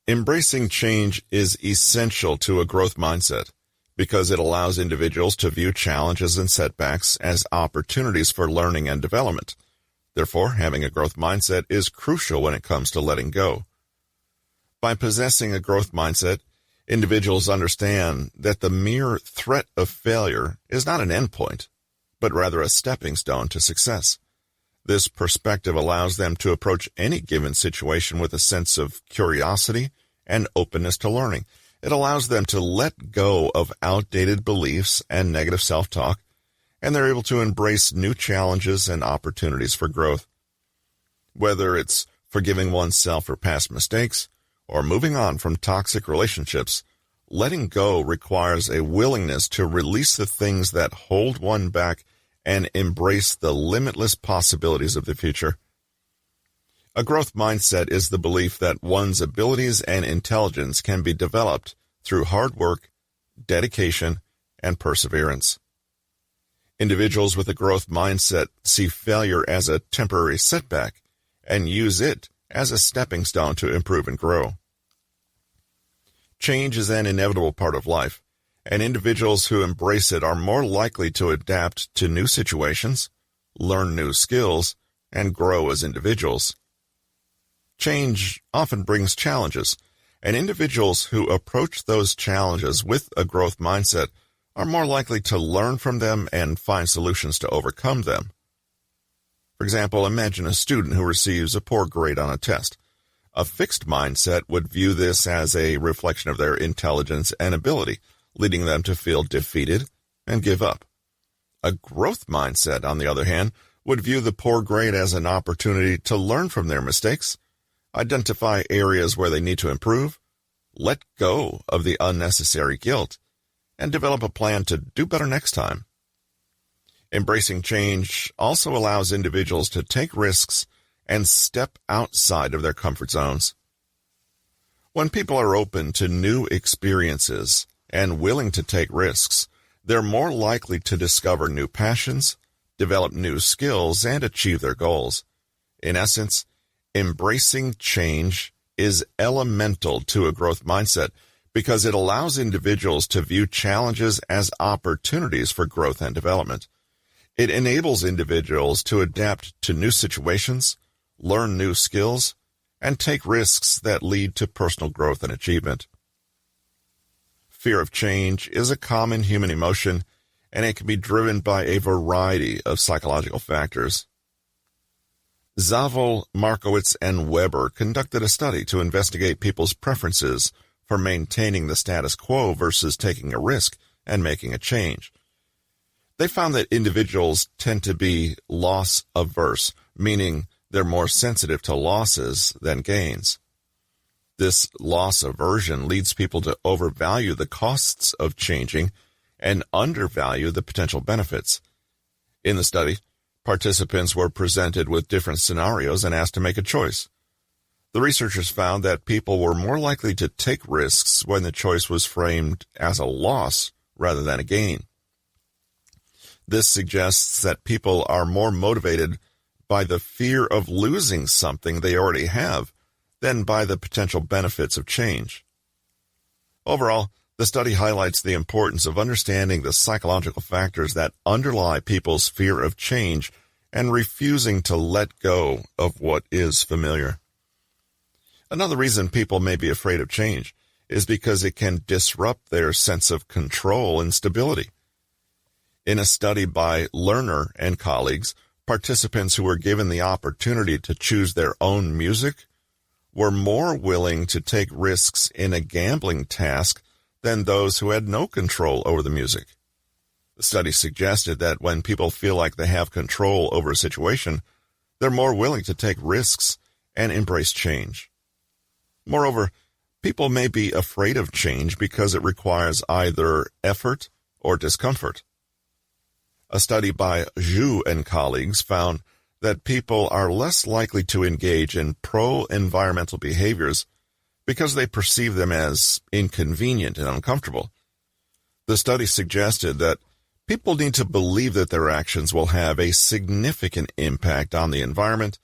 Embracing change is essential to a growth mindset because it allows individuals to view challenges and setbacks as opportunities for learning and development. Therefore, having a growth mindset is crucial when it comes to letting go. By possessing a growth mindset, individuals understand that the mere threat of failure is not an endpoint, but rather a stepping stone to success. This perspective allows them to approach any given situation with a sense of curiosity and openness to learning. It allows them to let go of outdated beliefs and negative self-talk, and they're able to embrace new challenges and opportunities for growth. Whether it's forgiving oneself for past mistakes or moving on from toxic relationships, letting go requires a willingness to release the things that hold one back and embrace the limitless possibilities of the future. A growth mindset is the belief that one's abilities and intelligence can be developed through hard work, dedication, and perseverance. Individuals with a growth mindset see failure as a temporary setback and use it as a stepping stone to improve and grow. Change is an inevitable part of life, and individuals who embrace it are more likely to adapt to new situations, learn new skills, and grow as individuals. Change often brings challenges, and individuals who approach those challenges with a growth mindset are more likely to learn from them and find solutions to overcome them. For example, imagine a student who receives a poor grade on a test. A fixed mindset would view this as a reflection of their intelligence and ability, leading them to feel defeated and give up. A growth mindset, on the other hand, would view the poor grade as an opportunity to learn from their mistakes, identify areas where they need to improve, let go of the unnecessary guilt, and develop a plan to do better next time. Embracing change also allows individuals to take risks and step outside of their comfort zones. When people are open to new experiences and willing to take risks, they're more likely to discover new passions, develop new skills, and achieve their goals. In essence, embracing change is elemental to a growth mindset because it allows individuals to view challenges as opportunities for growth and development. It enables individuals to adapt to new situations, learn new skills, and take risks that lead to personal growth and achievement. Fear of change is a common human emotion, and it can be driven by a variety of psychological factors. Zaval, Markowitz, and Weber conducted a study to investigate people's preferences for maintaining the status quo versus taking a risk and making a change. They found that individuals tend to be loss-averse, meaning they're more sensitive to losses than gains. This loss aversion leads people to overvalue the costs of changing and undervalue the potential benefits. In the study, participants were presented with different scenarios and asked to make a choice. The researchers found that people were more likely to take risks when the choice was framed as a loss rather than a gain. This suggests that people are more motivated by the fear of losing something they already have than by the potential benefits of change. Overall, the study highlights the importance of understanding the psychological factors that underlie people's fear of change and refusing to let go of what is familiar. Another reason people may be afraid of change is because it can disrupt their sense of control and stability. In a study by Lerner and colleagues, participants who were given the opportunity to choose their own music were more willing to take risks in a gambling task than those who had no control over the music. The study suggested that when people feel like they have control over a situation, they're more willing to take risks and embrace change. Moreover, people may be afraid of change because it requires either effort or discomfort. A study by Zhu and colleagues found that people are less likely to engage in pro-environmental behaviors because they perceive them as inconvenient and uncomfortable. The study suggested that people need to believe that their actions will have a significant impact on the environment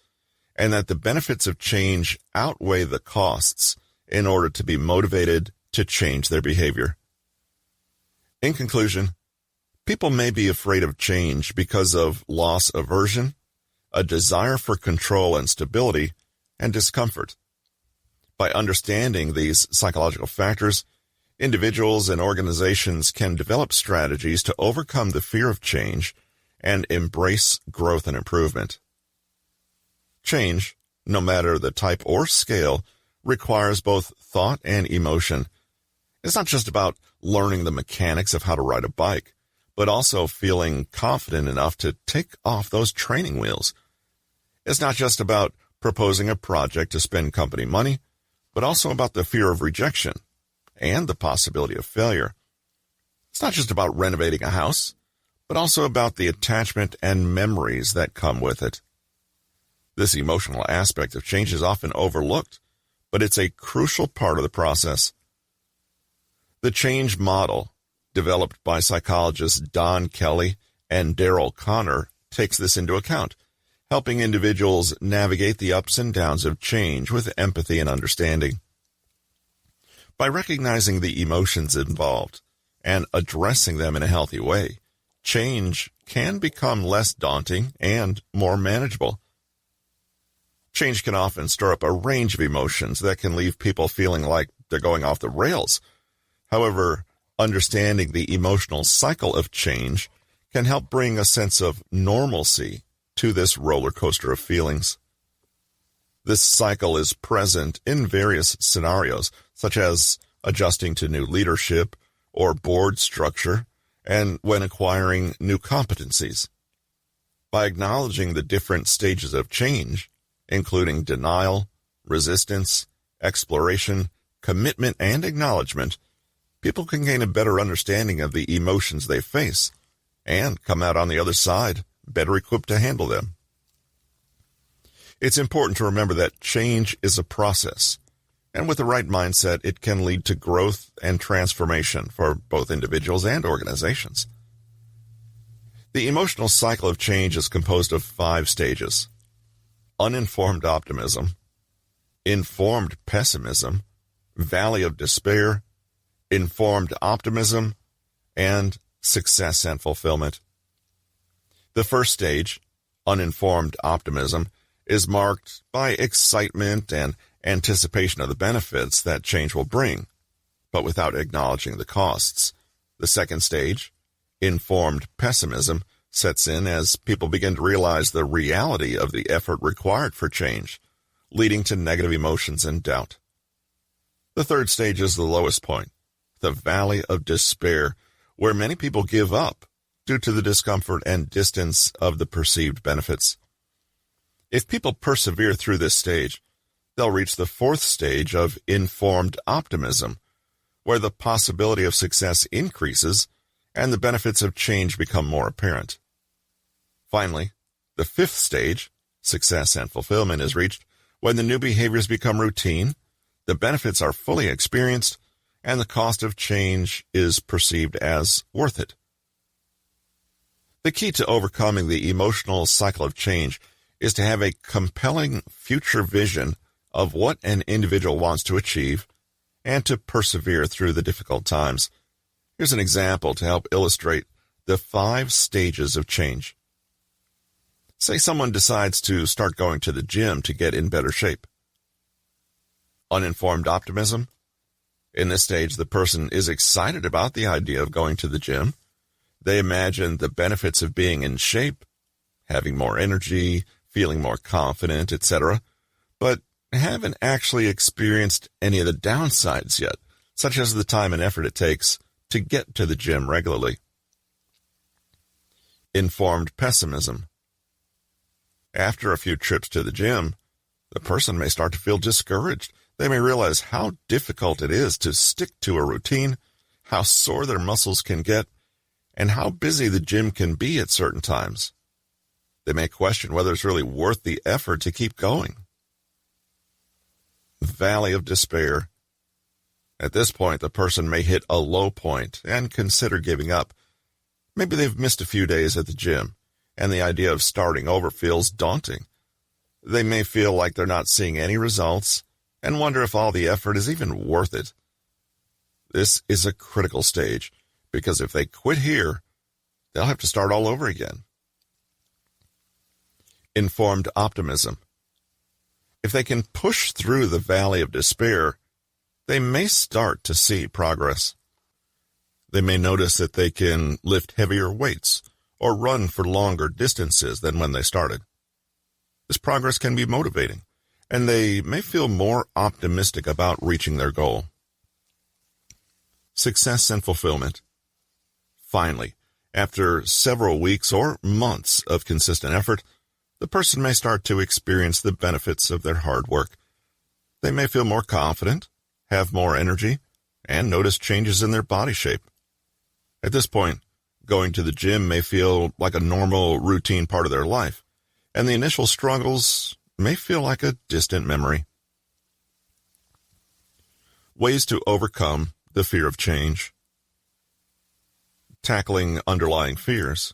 and that the benefits of change outweigh the costs in order to be motivated to change their behavior. In conclusion, people may be afraid of change because of loss aversion, a desire for control and stability, and discomfort. By understanding these psychological factors, individuals and organizations can develop strategies to overcome the fear of change and embrace growth and improvement. Change, no matter the type or scale, requires both thought and emotion. It's not just about learning the mechanics of how to ride a bike, but also feeling confident enough to take off those training wheels. It's not just about proposing a project to spend company money, but also about the fear of rejection and the possibility of failure. It's not just about renovating a house, but also about the attachment and memories that come with it. This emotional aspect of change is often overlooked, but it's a crucial part of the process. The change model, developed by psychologists Don Kelly and Daryl Conner, takes this into account, helping individuals navigate the ups and downs of change with empathy and understanding. By recognizing the emotions involved and addressing them in a healthy way, change can become less daunting and more manageable. Change can often stir up a range of emotions that can leave people feeling like they're going off the rails. However, understanding the emotional cycle of change can help bring a sense of normalcy to this roller coaster of feelings. This cycle is present in various scenarios, such as adjusting to new leadership or board structure, and when acquiring new competencies. By acknowledging the different stages of change, including denial, resistance, exploration, commitment, and acknowledgement, people can gain a better understanding of the emotions they face and come out on the other side better equipped to handle them. It's important to remember that change is a process, and with the right mindset, it can lead to growth and transformation for both individuals and organizations. The emotional cycle of change is composed of 5 stages: uninformed optimism, informed pessimism, valley of despair, informed optimism, and success and fulfillment. The first stage, uninformed optimism, is marked by excitement and anticipation of the benefits that change will bring, but without acknowledging the costs. The second stage, informed pessimism, sets in as people begin to realize the reality of the effort required for change, leading to negative emotions and doubt. The third stage is the lowest point, the valley of despair, where many people give up due to the discomfort and distance of the perceived benefits. If people persevere through this stage, they'll reach the fourth stage of informed optimism, where the possibility of success increases and the benefits of change become more apparent. Finally, the fifth stage, success and fulfillment, is reached when the new behaviors become routine, the benefits are fully experienced, and the cost of change is perceived as worth it. The key to overcoming the emotional cycle of change is to have a compelling future vision of what an individual wants to achieve and to persevere through the difficult times. Here's an example to help illustrate the 5 stages of change. Say someone decides to start going to the gym to get in better shape. Uninformed optimism. In this stage, the person is excited about the idea of going to the gym. They imagine the benefits of being in shape, having more energy, feeling more confident, etc., but haven't actually experienced any of the downsides yet, such as the time and effort it takes to get to the gym regularly. Informed pessimism. After a few trips to the gym, the person may start to feel discouraged. They may realize how difficult it is to stick to a routine, how sore their muscles can get, and how busy the gym can be at certain times. They may question whether it's really worth the effort to keep going. Valley of despair. At this point, the person may hit a low point and consider giving up. Maybe they've missed a few days at the gym, and the idea of starting over feels daunting. They may feel like they're not seeing any results, and wonder if all the effort is even worth it. This is a critical stage, because if they quit here, they'll have to start all over again. Informed optimism. If they can push through the valley of despair, they may start to see progress. They may notice that they can lift heavier weights or run for longer distances than when they started. This progress can be motivating, and they may feel more optimistic about reaching their goal. Success and fulfillment. Finally, after several weeks or months of consistent effort, the person may start to experience the benefits of their hard work. They may feel more confident, have more energy, and notice changes in their body shape. At this point, going to the gym may feel like a normal, routine part of their life, and the initial struggles may feel like a distant memory. Ways to overcome the fear of change. Tackling underlying fears.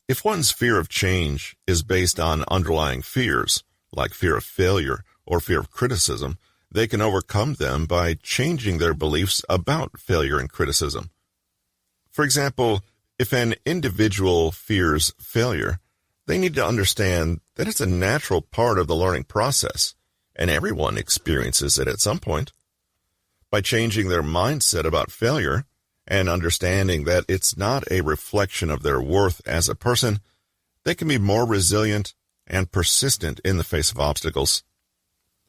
If one's fear of change is based on underlying fears, like fear of failure or fear of criticism, they can overcome them by changing their beliefs about failure and criticism. For example, if an individual fears failure, they need to understand that it's a natural part of the learning process, and everyone experiences it at some point. By changing their mindset about failure and understanding that it's not a reflection of their worth as a person, they can be more resilient and persistent in the face of obstacles.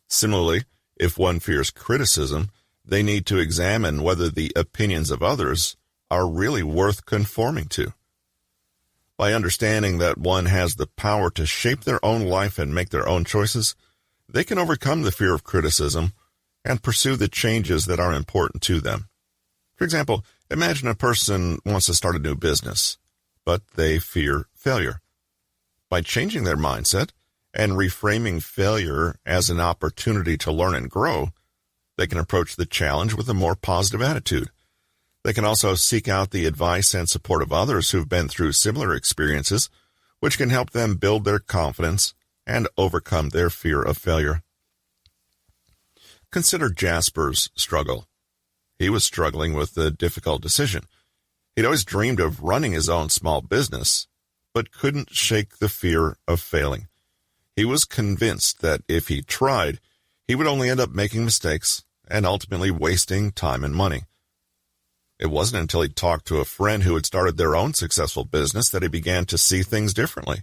Similarly, if one fears criticism, they need to examine whether the opinions of others are really worth conforming to. By understanding that one has the power to shape their own life and make their own choices, they can overcome the fear of criticism and pursue the changes that are important to them. For example, imagine a person wants to start a new business, but they fear failure. By changing their mindset and reframing failure as an opportunity to learn and grow, they can approach the challenge with a more positive attitude. They can also seek out the advice and support of others who've been through similar experiences, which can help them build their confidence and overcome their fear of failure. Consider Jasper's struggle. He was struggling with a difficult decision. He'd always dreamed of running his own small business, but couldn't shake the fear of failing. He was convinced that if he tried, he would only end up making mistakes and ultimately wasting time and money. It wasn't until he talked to a friend who had started their own successful business that he began to see things differently.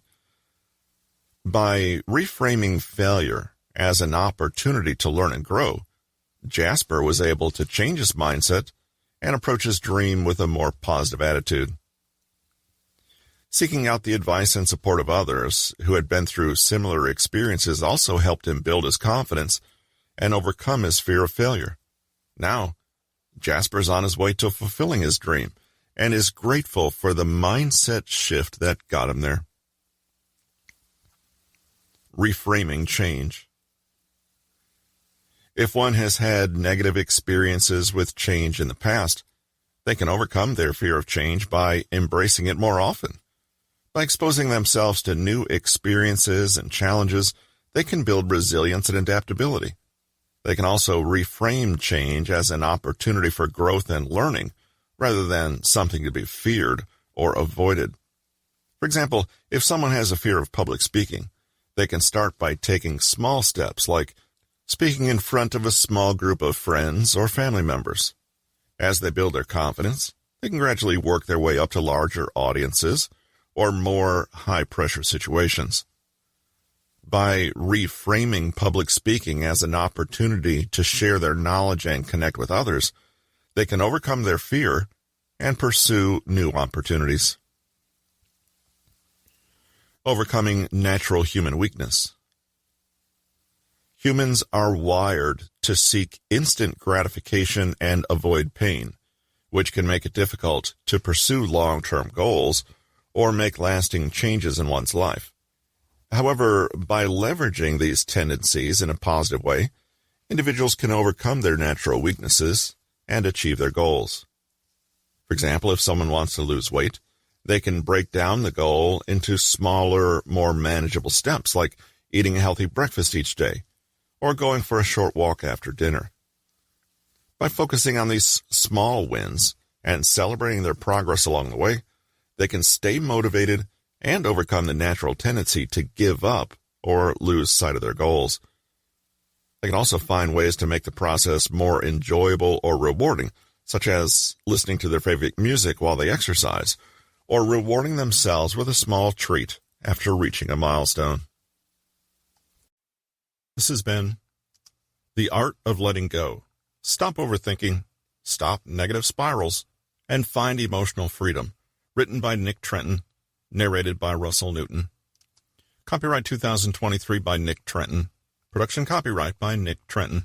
By reframing failure as an opportunity to learn and grow, Jasper was able to change his mindset and approach his dream with a more positive attitude. Seeking out the advice and support of others who had been through similar experiences also helped him build his confidence and overcome his fear of failure. Now, Jasper's on his way to fulfilling his dream and is grateful for the mindset shift that got him there. Reframing change. If one has had negative experiences with change in the past, they can overcome their fear of change by embracing it more often. By exposing themselves to new experiences and challenges, they can build resilience and adaptability. They can also reframe change as an opportunity for growth and learning, rather than something to be feared or avoided. For example, if someone has a fear of public speaking, they can start by taking small steps like speaking in front of a small group of friends or family members. As they build their confidence, they can gradually work their way up to larger audiences or more high-pressure situations. By reframing public speaking as an opportunity to share their knowledge and connect with others, they can overcome their fear and pursue new opportunities. Overcoming natural human weakness. Humans are wired to seek instant gratification and avoid pain, which can make it difficult to pursue long-term goals or make lasting changes in one's life. However, by leveraging these tendencies in a positive way, individuals can overcome their natural weaknesses and achieve their goals. For example, if someone wants to lose weight, they can break down the goal into smaller, more manageable steps, like eating a healthy breakfast each day, or going for a short walk after dinner. By focusing on these small wins and celebrating their progress along the way, they can stay motivated and overcome the natural tendency to give up or lose sight of their goals. They can also find ways to make the process more enjoyable or rewarding, such as listening to their favorite music while they exercise, or rewarding themselves with a small treat after reaching a milestone. This has been The Art of Letting Go. Stop overthinking, stop negative spirals, and find emotional freedom. Written by Nick Trenton, narrated by Russell Newton. Copyright 2023 by Nick Trenton. Production copyright by Nick Trenton.